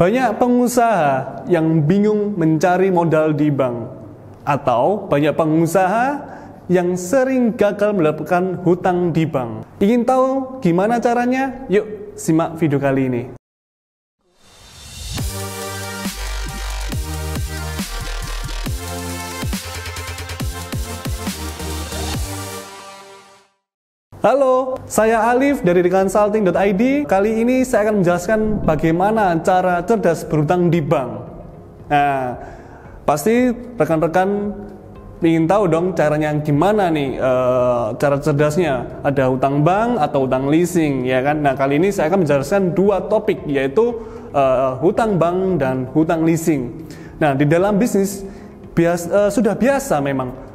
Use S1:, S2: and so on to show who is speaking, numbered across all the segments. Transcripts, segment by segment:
S1: Banyak pengusaha yang bingung mencari modal di bank, atau banyak pengusaha yang sering gagal mendapatkan hutang di bank. Ingin tahu gimana caranya? Yuk simak video kali ini. Halo, saya Alif dari reconsulting.id. Kali ini saya akan menjelaskan bagaimana cara cerdas berhutang di bank. Nah, pasti rekan-rekan ingin tahu dong caranya gimana nih, cara cerdasnya. Ada hutang bank atau hutang leasing, ya kan? Nah, kali ini saya akan menjelaskan dua topik, yaitu hutang bank dan hutang leasing. Nah, di dalam bisnis sudah biasa memang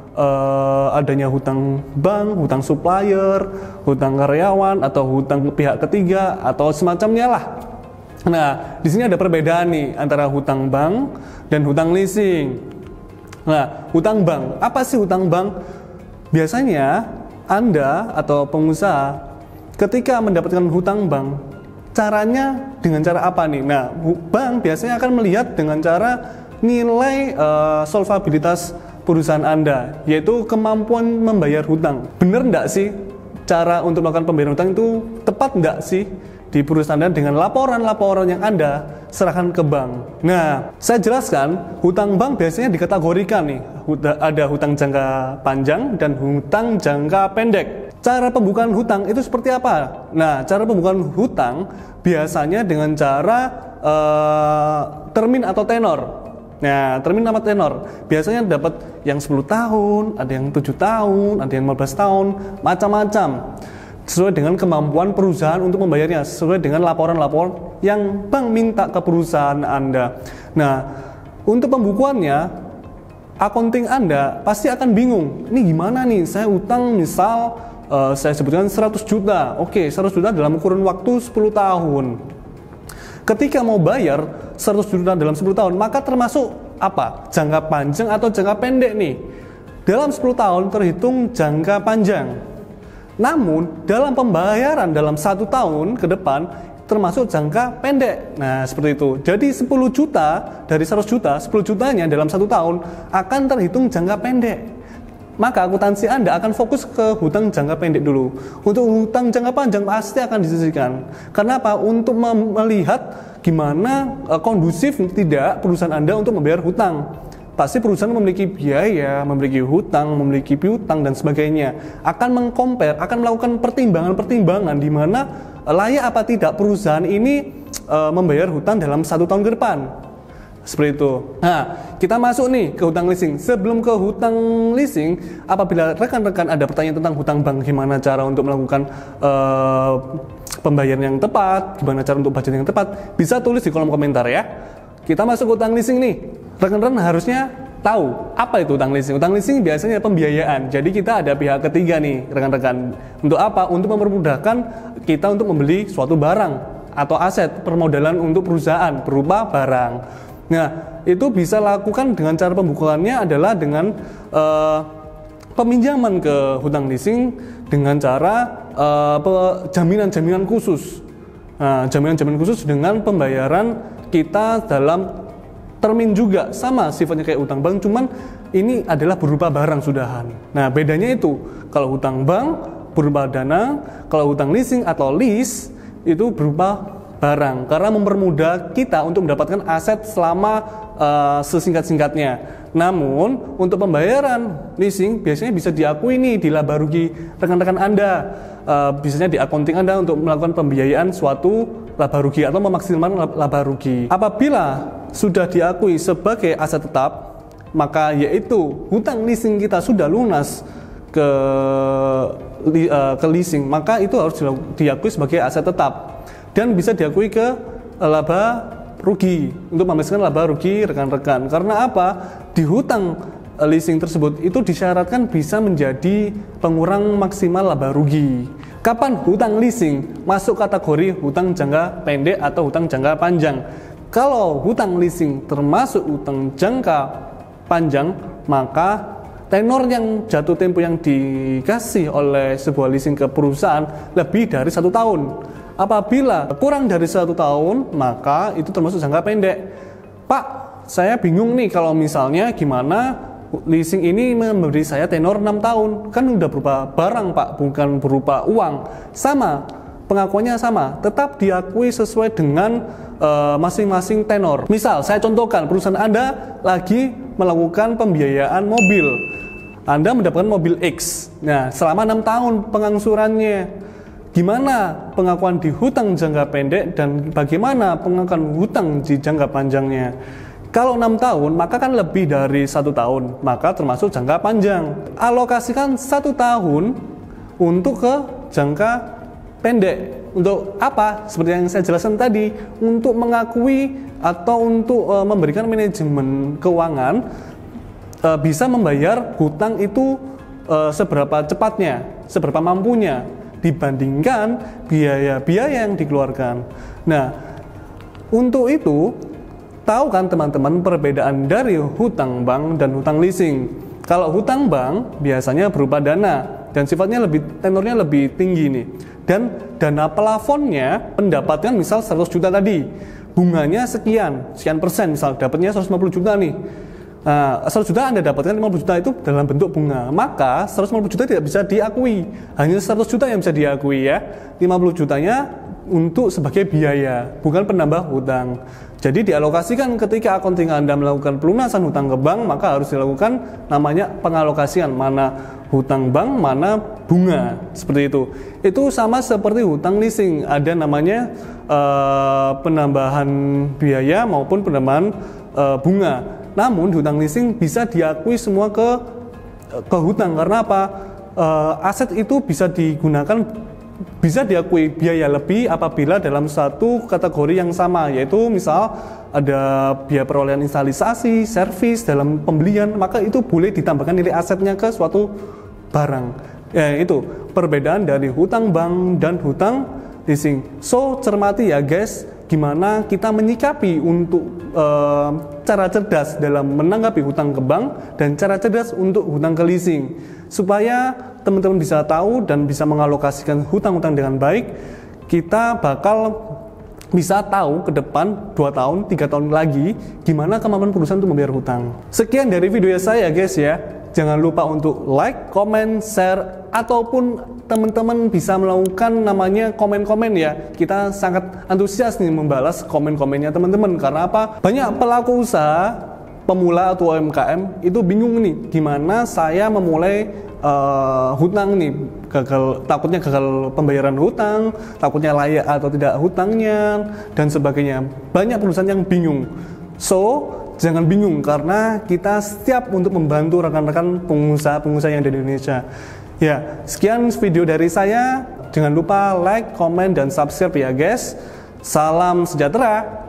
S1: adanya hutang bank, hutang supplier, hutang karyawan, atau hutang pihak ketiga, atau semacamnya lah. Nah, di sini ada perbedaan nih antara hutang bank dan hutang leasing. Nah, hutang bank, apa sih hutang bank? Biasanya Anda atau pengusaha ketika mendapatkan hutang bank, caranya dengan cara apa nih? Nah, bank biasanya akan melihat dengan cara nilai solvabilitas perusahaan Anda, yaitu kemampuan membayar hutang. Bener enggak sih cara untuk melakukan pembayaran hutang itu tepat enggak sih di perusahaan Anda dengan laporan-laporan yang Anda serahkan ke bank? Nah, saya jelaskan, hutang bank biasanya dikategorikan nih, ada hutang jangka panjang dan hutang jangka pendek. Cara pembukaan hutang itu seperti apa? Nah, cara pembukaan hutang biasanya dengan cara termin atau tenor. Nah, termin sama tenor biasanya dapat yang 10 tahun, ada yang 7 tahun, ada yang 15 tahun, macam-macam. Sesuai dengan kemampuan perusahaan untuk membayarnya, sesuai dengan laporan-laporan yang bank minta ke perusahaan Anda. Nah, untuk pembukuannya, accounting Anda pasti akan bingung. Ini gimana nih, saya utang misal, saya sebutkan 100 juta. Oke, 100 juta dalam kurun waktu 10 tahun. Ketika mau bayar 100 juta dalam 10 tahun, maka termasuk apa? Jangka panjang atau jangka pendek nih? Dalam 10 tahun terhitung jangka panjang. Namun, dalam pembayaran dalam 1 tahun ke depan termasuk jangka pendek. Nah, seperti itu. Jadi 10 juta dari 100 juta, 10 jutanya dalam 1 tahun akan terhitung jangka pendek. Maka akuntansi Anda akan fokus ke hutang jangka pendek dulu. Untuk hutang jangka panjang pasti akan disisihkan. Kenapa? Untuk melihat gimana kondusif tidak perusahaan Anda untuk membayar hutang. Pasti perusahaan memiliki biaya, memiliki hutang, memiliki piutang dan sebagainya. Akan mengcompare, akan melakukan pertimbangan-pertimbangan di mana layak apa tidak perusahaan ini membayar hutang dalam 1 tahun ke depan. Seperti itu. Nah, kita masuk nih ke hutang leasing. Sebelum ke hutang leasing, apabila rekan-rekan ada pertanyaan tentang hutang bank, gimana cara untuk melakukan pembayaran yang tepat, gimana cara untuk budget yang tepat, bisa tulis di kolom komentar ya. Kita masuk ke hutang leasing nih. Rekan-rekan harusnya tahu apa itu hutang leasing. Hutang leasing biasanya pembiayaan. Jadi kita ada pihak ketiga nih, rekan-rekan. Untuk apa? Untuk mempermudahkan kita untuk membeli suatu barang atau aset permodalan untuk perusahaan berupa barang. Nah, itu bisa lakukan dengan cara pembukuannya adalah dengan peminjaman ke hutang leasing dengan cara jaminan-jaminan khusus. Nah, jaminan-jaminan khusus dengan pembayaran kita dalam termin juga sama sifatnya kayak hutang bank, cuman ini adalah berupa barang sudahan. Nah, bedanya itu kalau hutang bank berupa dana, kalau hutang leasing atau lease itu berupa barang, karena mempermudah kita untuk mendapatkan aset selama sesingkat-singkatnya. Namun untuk pembayaran leasing biasanya bisa diakui nih di laba rugi rekan-rekan Anda, biasanya di accounting Anda untuk melakukan pembiayaan suatu laba rugi atau memaksimalkan laba rugi. Apabila sudah diakui sebagai aset tetap, maka yaitu hutang leasing kita sudah lunas ke leasing, maka itu harus diakui sebagai aset tetap dan bisa diakui ke laba rugi untuk memastikan laba rugi rekan-rekan. Karena apa? Di hutang leasing tersebut itu disyaratkan bisa menjadi pengurang maksimal laba rugi. Kapan hutang leasing masuk kategori hutang jangka pendek atau hutang jangka panjang? Kalau hutang leasing termasuk hutang jangka panjang, maka tenor yang jatuh tempo yang dikasih oleh sebuah leasing ke perusahaan lebih dari 1 tahun. Apabila kurang dari 1 tahun, maka itu termasuk jangka pendek. Pak, saya bingung nih kalau misalnya gimana leasing ini memberi saya tenor 6 tahun. Kan udah berupa barang Pak, bukan berupa uang. Sama, pengakuannya sama, tetap diakui sesuai dengan masing-masing tenor. Misal, saya contohkan, perusahaan Anda lagi melakukan pembiayaan mobil. Anda mendapatkan mobil X. Nah, selama 6 tahun pengangsurannya. Gimana pengakuan di hutang jangka pendek dan bagaimana pengakuan hutang di jangka panjangnya? Kalau 6 tahun, maka kan lebih dari 1 tahun, maka termasuk jangka panjang. Alokasikan 1 tahun untuk ke jangka pendek. Untuk apa? Seperti yang saya jelaskan tadi, untuk mengakui atau untuk memberikan manajemen keuangan bisa membayar hutang itu seberapa cepatnya, seberapa mampunya dibandingkan biaya-biaya yang dikeluarkan. Nah, untuk itu tahu kan teman-teman perbedaan dari hutang bank dan hutang leasing. Kalau hutang bank biasanya berupa dana dan sifatnya tenornya lebih tinggi nih. Dan dana plafonnya mendapatkan misal 100 juta tadi, bunganya sekian persen, misal dapatnya 150 juta nih. Nah, 100 juta Anda dapatkan 50 juta itu dalam bentuk bunga, maka 150 juta tidak bisa diakui, hanya 100 juta yang bisa diakui ya. 50 jutanya untuk sebagai biaya, bukan penambah hutang. Jadi dialokasikan ketika akunting Anda melakukan pelunasan hutang ke bank, maka harus dilakukan namanya pengalokasian, mana hutang bank, mana bunga, seperti itu. Itu sama seperti hutang leasing, ada namanya penambahan biaya maupun penambahan bunga. Namun hutang leasing bisa diakui semua ke hutang, karena apa? Aset itu bisa digunakan, bisa diakui biaya lebih apabila dalam satu kategori yang sama, yaitu misal ada biaya perolehan instalisasi, servis dalam pembelian, maka itu boleh ditambahkan nilai asetnya ke suatu barang. Ya, itu perbedaan dari hutang bank dan hutang leasing. So, cermati ya guys, gimana kita menyikapi untuk cara cerdas dalam menanggapi hutang ke bank dan cara cerdas untuk hutang ke leasing, supaya teman-teman bisa tahu dan bisa mengalokasikan hutang-hutang dengan baik. Kita bakal bisa tahu ke depan 2 tahun, 3 tahun lagi gimana kemampuan perusahaan untuk membayar hutang. Sekian dari video saya guys ya. Jangan lupa untuk like, comment, share, ataupun teman-teman bisa melakukan namanya komen-komen ya. Kita sangat antusias nih membalas komen-komennya teman-teman. Karena apa? Banyak pelaku usaha pemula atau UMKM itu bingung nih, gimana saya memulai hutang nih, takutnya gagal pembayaran hutang, takutnya layak atau tidak hutangnya, dan sebagainya. Banyak perusahaan yang bingung. So, jangan bingung, karena kita siap untuk membantu rekan-rekan pengusaha-pengusaha yang ada di Indonesia. Ya, sekian video dari saya. Jangan lupa like, comment, dan subscribe ya guys. Salam sejahtera.